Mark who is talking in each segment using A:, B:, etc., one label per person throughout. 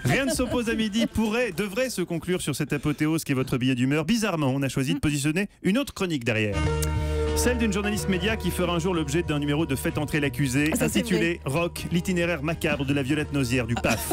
A: Rien ne s'oppose à midi devrait se conclure sur cette apothéose qui est votre billet d'humeur. Bizarrement, on a choisi de positionner une autre chronique derrière. Celle d'une journaliste média qui fera un jour l'objet d'un numéro de Faites entrer l'accusé, intitulé Rock, l'itinéraire macabre de la Violette Nozière du PAF.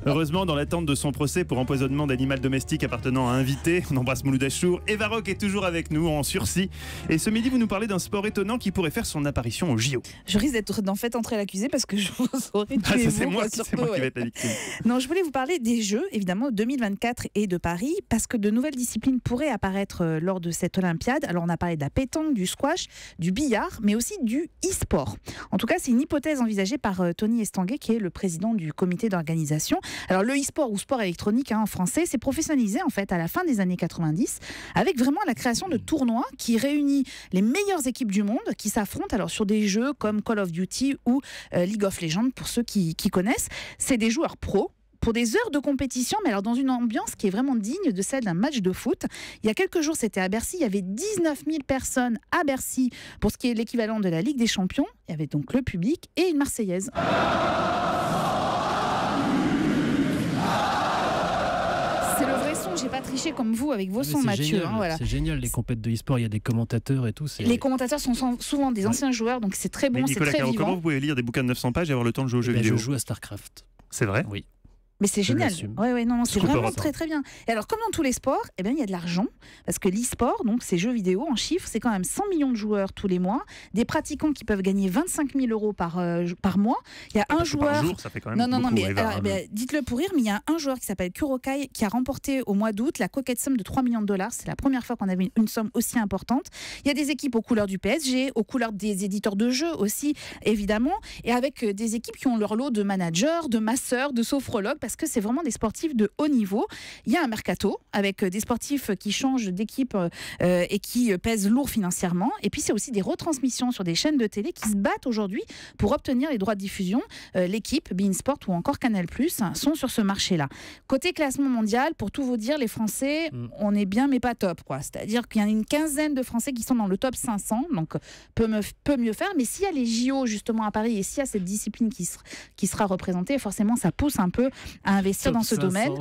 A: Heureusement, dans l'attente de son procès pour empoisonnement d'animal domestique appartenant à un invité, on embrasse Mouloud Achour, Eva Rock est toujours avec nous en sursis. Et ce midi, vous nous parlez d'un sport étonnant qui pourrait faire son apparition au JO.
B: Je risque d'être dans Faites entrer l'accusé parce que je vous aurais tué.
A: C'est moi qui vais être la victime.
B: Non, je voulais vous parler des Jeux, évidemment, 2024 et de Paris, parce que de nouvelles disciplines pourraient apparaître lors de cette Olympiade. Alors, on a parlé de la pétanque, du squash, du billard, mais aussi du e-sport. En tout cas, c'est une hypothèse envisagée par Tony Estanguet, qui est le président du comité d'organisation. Alors, le e-sport ou sport électronique en français, c'est professionnalisé en fait à la fin des années 90, avec vraiment la création de tournois qui réunit les meilleures équipes du monde qui s'affrontent alors sur des jeux comme Call of Duty ou League of Legends pour ceux qui connaissent. C'est des joueurs pros pour des heures de compétition, mais alors dans une ambiance qui est vraiment digne de celle d'un match de foot. Il y a quelques jours, c'était à Bercy, il y avait 19 000 personnes à Bercy pour ce qui est l'équivalent de la Ligue des Champions. Il y avait donc le public et une Marseillaise. J'ai pas triché comme vous avec vos sons, Mathieu.
C: Voilà. C'est génial, les compètes de e-sport, il y a des commentateurs et tout.
B: Les commentateurs sont souvent des anciens joueurs, donc c'est très bon, c'est très vivant.
A: Comment vous pouvez lire des bouquins de 900 pages et avoir le temps de jouer aux jeux vidéo?
C: Je joue à StarCraft.
A: C'est vrai?
C: Oui.
B: Mais c'est génial. Non, c'est vraiment très très bien. Et alors, comme dans tous les sports, eh bien, il y a de l'argent. Parce que l'e-sport, donc ces jeux vidéo, en chiffres, c'est quand même 100 millions de joueurs tous les mois. Des pratiquants qui peuvent gagner 25 000 euros par mois. Il y a un joueur.
A: Par jour, ça fait quand même beaucoup,
B: mais dites-le pour rire, mais il y a un joueur qui s'appelle Kurokai qui a remporté au mois d'août la coquette somme de 3 millions de dollars. C'est la première fois qu'on avait une somme aussi importante. Il y a des équipes aux couleurs du PSG, aux couleurs des éditeurs de jeux aussi, évidemment. Et avec des équipes qui ont leur lot de managers, de masseurs, de sophrologues, parce que c'est vraiment des sportifs de haut niveau. Il y a un mercato avec des sportifs qui changent d'équipe et qui pèsent lourd financièrement. Et puis c'est aussi des retransmissions sur des chaînes de télé qui se battent aujourd'hui pour obtenir les droits de diffusion. L'équipe, beIN Sport ou encore Canal+, sont sur ce marché-là. Côté classement mondial, pour tout vous dire, les Français, on est bien mais pas top, quoi. C'est-à-dire qu'il y a une quinzaine de Français qui sont dans le top 500, donc peut mieux faire. Mais s'il y a les JO justement à Paris et s'il y a cette discipline qui sera représentée, forcément ça pousse un peu à investir dans ce domaine.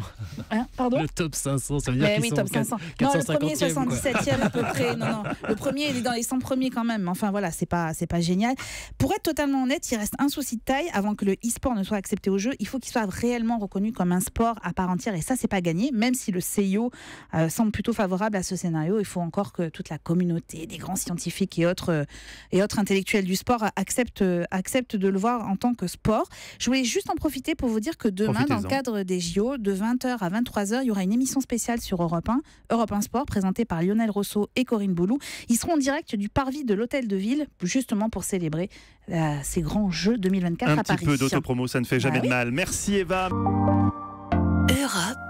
B: Pardon ?
C: Le top 500, ça veut dire qu'ils
B: top 500. Non, le premier 77e à peu près. Non. Le premier, il est dans les 100 premiers quand même. Enfin voilà, c'est pas génial. Pour être totalement honnête, il reste un souci de taille avant que le e-sport ne soit accepté au jeu. Il faut qu'il soit réellement reconnu comme un sport à part entière et ça, c'est pas gagné. Même si le CIO semble plutôt favorable à ce scénario, il faut encore que toute la communauté, des grands scientifiques et autres intellectuels du sport acceptent de le voir en tant que sport. Je voulais juste en profiter pour vous dire que demain, dans le cadre des JO, de 20h à 23h, il y aura une émission spéciale sur Europe 1 Sport, présentée par Lionel Rousseau et Corinne Boulou. Ils seront en direct du parvis de l'Hôtel de Ville, justement pour célébrer ces grands Jeux 2024 à Paris.
A: Un petit peu d'autopromo, ça ne fait jamais de mal. Merci Eva.
D: Europe